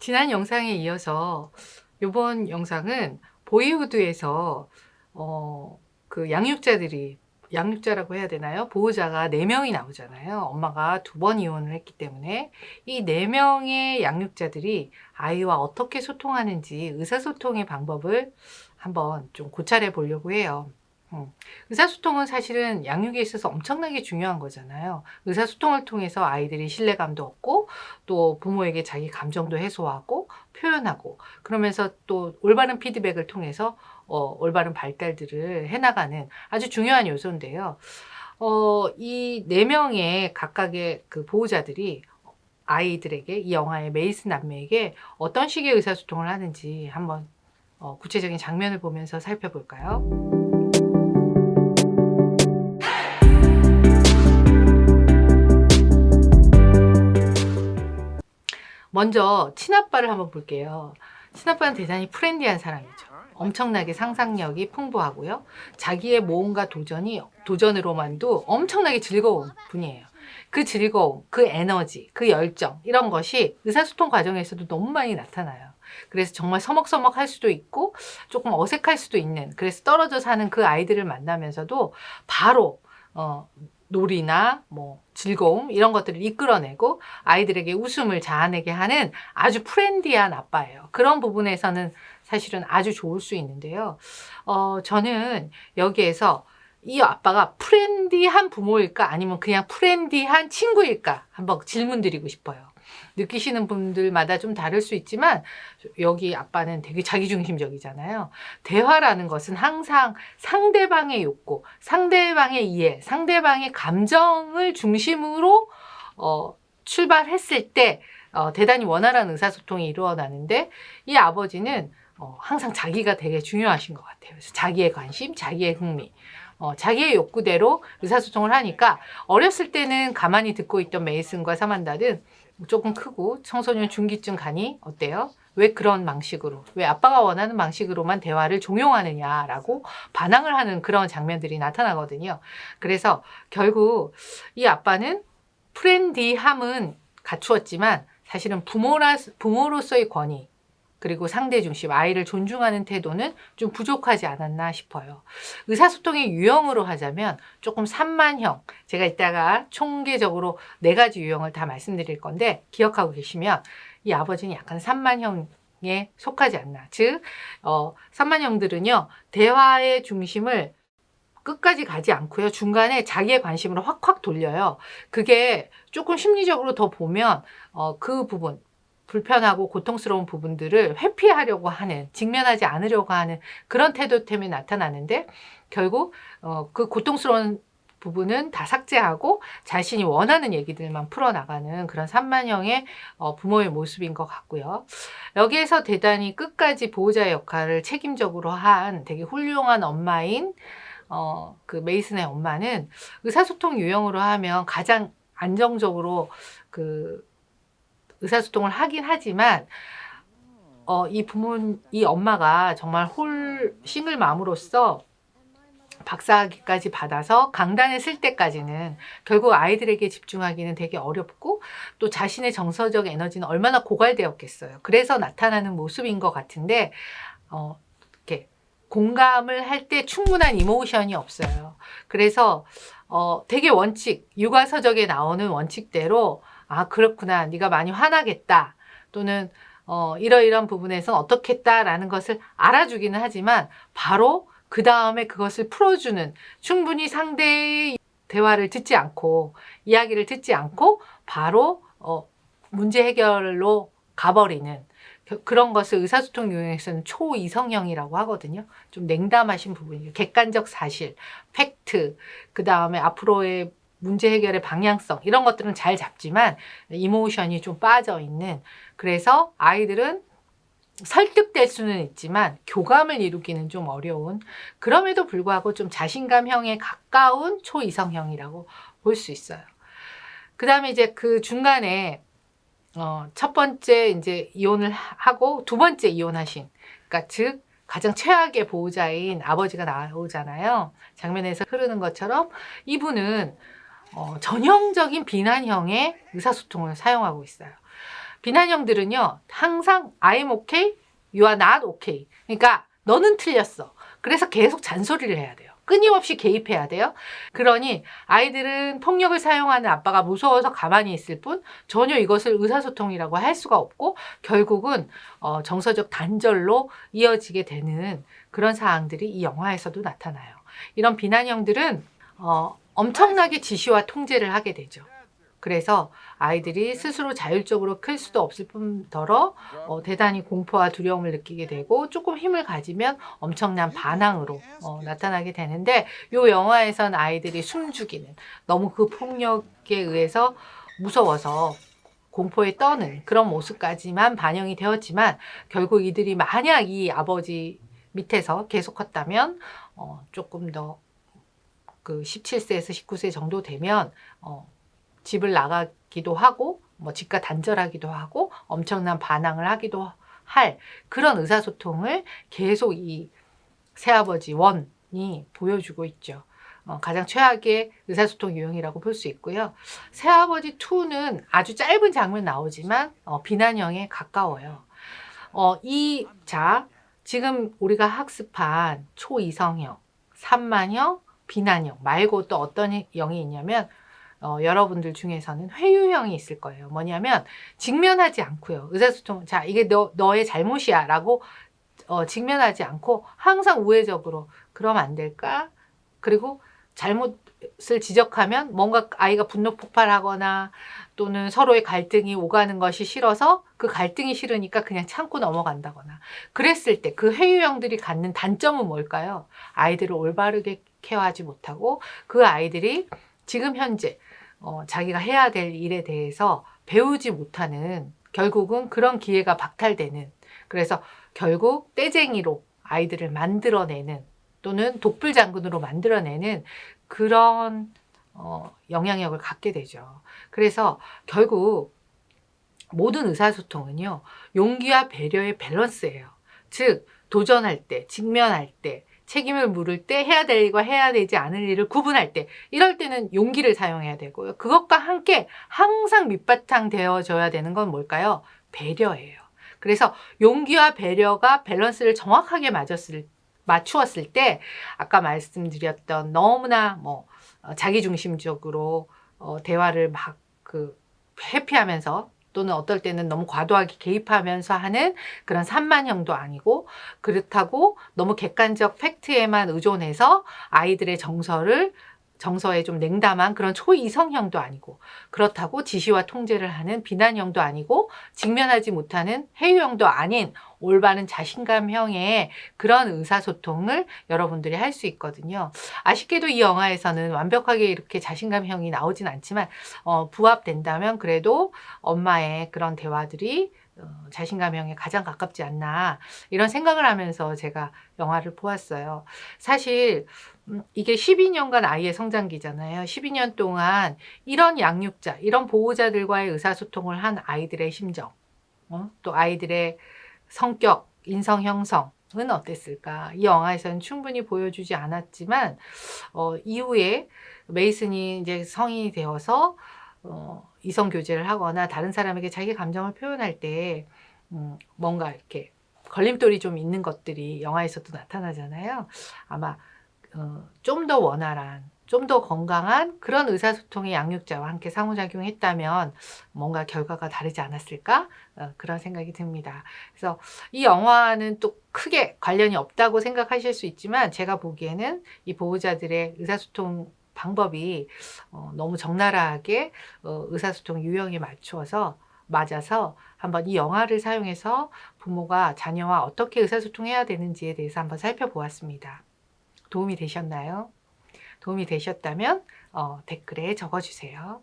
지난 영상에 이어서 이번 영상은 보이후드에서 그 양육자라고 해야 되나요? 보호자가 4명이 나오잖아요. 엄마가 2번 이혼을 했기 때문에 이 4명의 양육자들이 아이와 어떻게 소통하는지 의사소통의 방법을 한번 좀 고찰해 보려고 해요. 의사소통은 사실은 양육에 있어서 엄청나게 중요한 거잖아요. 의사소통을 통해서 아이들이 신뢰감도 얻고 또 부모에게 자기 감정도 해소하고 표현하고 그러면서 또 올바른 피드백을 통해서 올바른 발달들을 해나가는 아주 중요한 요소인데요. 이 4명의 각각의 그 보호자들이 아이들에게 이 영화의 메이슨 남매에게 어떤 식의 의사소통을 하는지 한번 구체적인 장면을 보면서 살펴볼까요? 먼저 친아빠를 한번 볼게요. 친아빠는 대단히 프렌디한 사람이죠. 엄청나게 상상력이 풍부하고요. 자기의 모험과 도전으로만도 엄청나게 즐거운 분이에요. 그 즐거움, 그 에너지, 그 열정 이런 것이 의사소통 과정에서도 너무 많이 나타나요. 그래서 정말 서먹서먹할 수도 있고 조금 어색할 수도 있는, 그래서 떨어져 사는 그 아이들을 만나면서도 바로 놀이나 즐거움 이런 것들을 이끌어내고 아이들에게 웃음을 자아내게 하는 아주 프렌디한 아빠예요. 그런 부분에서는 사실은 아주 좋을 수 있는데요. 저는 여기에서 이 아빠가 프렌디한 부모일까 아니면 그냥 프렌디한 친구일까 한번 질문 드리고 싶어요. 느끼시는 분들마다 좀 다를 수 있지만 여기 아빠는 되게 자기중심적이잖아요. 대화라는 것은 항상 상대방의 욕구, 상대방의 이해, 상대방의 감정을 중심으로 출발했을 때 대단히 원활한 의사소통이 일어나는데 이 아버지는 항상 자기가 되게 중요하신 것 같아요. 그래서 자기의 관심, 자기의 흥미, 자기의 욕구대로 의사소통을 하니까 어렸을 때는 가만히 듣고 있던 메이슨과 사만다는 조금 크고 청소년 중기쯤 가니 어때요? 왜 그런 방식으로, 왜 아빠가 원하는 방식으로만 대화를 종용하느냐라고 반항을 하는 그런 장면들이 나타나거든요. 그래서 결국 이 아빠는 프렌디함은 갖추었지만 사실은 부모로서의 권위 그리고 상대 중심, 아이를 존중하는 태도는 좀 부족하지 않았나 싶어요. 의사소통의 유형으로 하자면 조금 산만형, 제가 이따가 총계적으로 4가지 유형을 다 말씀드릴 건데 기억하고 계시면 이 아버지는 약간 산만형에 속하지 않나. 즉 산만형들은요, 대화의 중심을 끝까지 가지 않고요. 중간에 자기의 관심으로 확확 돌려요. 그게 조금 심리적으로 더 보면 그 부분, 불편하고 고통스러운 부분들을 회피하려고 하는, 직면하지 않으려고 하는 그런 태도 때문에 나타나는데 결국 그 고통스러운 부분은 다 삭제하고 자신이 원하는 얘기들만 풀어나가는 그런 산만형의 부모의 모습인 것 같고요. 여기에서 대단히 끝까지 보호자의 역할을 책임적으로 한 되게 훌륭한 엄마인 그 메이슨의 엄마는 의사소통 유형으로 하면 가장 안정적으로 그 의사소통을 하긴 하지만 이 엄마가 정말 싱글맘으로서 박사학위까지 받아서 강단에 쓸 때까지는 결국 아이들에게 집중하기는 되게 어렵고 또 자신의 정서적 에너지는 얼마나 고갈되었겠어요. 그래서 나타나는 모습인 것 같은데 이렇게 공감을 할 때 충분한 이모션이 없어요. 그래서 되게 육아서적에 나오는 원칙대로 아 그렇구나, 네가 많이 화나겠다, 또는 이러이러한 부분에서 어떻겠다라는 것을 알아주기는 하지만 바로 그 다음에 그것을 풀어주는, 충분히 상대의 대화를 듣지 않고 이야기를 듣지 않고 바로 문제 해결로 가버리는 그런 것을 의사소통 유형에서는 초이성형이라고 하거든요. 좀 냉담하신 부분이에요. 객관적 사실, 팩트, 그 다음에 앞으로의 문제 해결의 방향성 이런 것들은 잘 잡지만 이모션이 좀 빠져 있는, 그래서 아이들은 설득될 수는 있지만 교감을 이루기는 좀 어려운, 그럼에도 불구하고 좀 자신감형에 가까운 초이성형이라고 볼 수 있어요. 그 다음에 이제 그 중간에 첫 번째 이제 이혼을 하고 2번째 이혼하신, 그러니까 즉 가장 최악의 보호자인 아버지가 나오잖아요. 장면에서 흐르는 것처럼 이분은 전형적인 비난형의 의사소통을 사용하고 있어요. 비난형들은요, 항상 I'm okay, you are not okay. 그러니까 너는 틀렸어. 그래서 계속 잔소리를 해야 돼요. 끊임없이 개입해야 돼요. 그러니 아이들은 폭력을 사용하는 아빠가 무서워서 가만히 있을 뿐 전혀 이것을 의사소통이라고 할 수가 없고 결국은 정서적 단절로 이어지게 되는 그런 사항들이 이 영화에서도 나타나요. 이런 비난형들은 엄청나게 지시와 통제를 하게 되죠. 그래서 아이들이 스스로 자율적으로 클 수도 없을 뿐더러 대단히 공포와 두려움을 느끼게 되고 조금 힘을 가지면 엄청난 반항으로 나타나게 되는데 이 영화에선 아이들이 숨죽이는 너무 그 폭력에 의해서 무서워서 공포에 떠는 그런 모습까지만 반영이 되었지만 결국 이들이 만약 이 아버지 밑에서 계속 컸다면 조금 더 그 17세에서 19세 정도 되면 집을 나가기도 하고 뭐 집과 단절하기도 하고 엄청난 반항을 하기도 할 그런 의사소통을 계속 이 새아버지 원이 보여주고 있죠. 가장 최악의 의사소통 유형이라고 볼 수 있고요. 새아버지 2는 아주 짧은 장면 나오지만 비난형에 가까워요. 지금 우리가 학습한 초이성형, 산만형, 비난형 말고 또 어떤 형이 있냐면 여러분들 중에서는 회유형이 있을 거예요. 뭐냐면 직면하지 않고요. 의사소통, 자 이게 너의 잘못이야 라고 직면하지 않고 항상 우회적으로 그럼 안 될까? 그리고 잘못을 지적하면 뭔가 아이가 분노 폭발하거나 또는 서로의 갈등이 오가는 것이 싫어서 그 갈등이 싫으니까 그냥 참고 넘어간다거나 그랬을 때 그 회유형들이 갖는 단점은 뭘까요? 아이들을 올바르게 케어하지 못하고 그 아이들이 지금 현재 자기가 해야 될 일에 대해서 배우지 못하는 결국은 그런 기회가 박탈되는 그래서 결국 떼쟁이로 아이들을 만들어내는 또는 독불장군으로 만들어내는 그런 영향력을 갖게 되죠. 그래서 결국 모든 의사소통은요. 용기와 배려의 밸런스예요. 즉 도전할 때, 직면할 때, 책임을 물을 때 해야 될 일과 해야 되지 않을 일을 구분할 때 이럴 때는 용기를 사용해야 되고요. 그것과 함께 항상 밑바탕 되어줘야 되는 건 뭘까요? 배려예요. 그래서 용기와 배려가 밸런스를 정확하게 맞추었을 때 아까 말씀드렸던 너무나 자기중심적으로 대화를 막 회피하면서 또는 어떨 때는 너무 과도하게 개입하면서 하는 그런 산만형도 아니고 그렇다고 너무 객관적 팩트에만 의존해서 아이들의 정서에 좀 냉담한 그런 초이성형도 아니고 그렇다고 지시와 통제를 하는 비난형도 아니고 직면하지 못하는 회유형도 아닌 올바른 자신감형의 그런 의사소통을 여러분들이 할 수 있거든요. 아쉽게도 이 영화에서는 완벽하게 이렇게 자신감형이 나오진 않지만 부합된다면 그래도 엄마의 그런 대화들이 자신감형에 가장 가깝지 않나 이런 생각을 하면서 제가 영화를 보았어요. 사실 이게 12년간 아이의 성장기잖아요. 12년 동안 이런 양육자, 이런 보호자들과의 의사소통을 한 아이들의 심정, 또 아이들의 성격, 인성 형성은 어땠을까? 이 영화에서는 충분히 보여주지 않았지만 이후에 메이슨이 이제 성인이 되어서 이성 교제를 하거나 다른 사람에게 자기 감정을 표현할 때 뭔가 이렇게 걸림돌이 좀 있는 것들이 영화에서도 나타나잖아요. 아마 좀 더 원활한, 좀 더 건강한 그런 의사소통의 양육자와 함께 상호작용했다면 뭔가 결과가 다르지 않았을까? 그런 생각이 듭니다. 그래서 이 영화는 또 크게 관련이 없다고 생각하실 수 있지만 제가 보기에는 이 보호자들의 의사소통 방법이 너무 적나라하게 의사소통 유형에 맞아서 한번 이 영화를 사용해서 부모가 자녀와 어떻게 의사소통해야 되는지에 대해서 한번 살펴보았습니다. 도움이 되셨나요? 도움이 되셨다면 댓글에 적어주세요.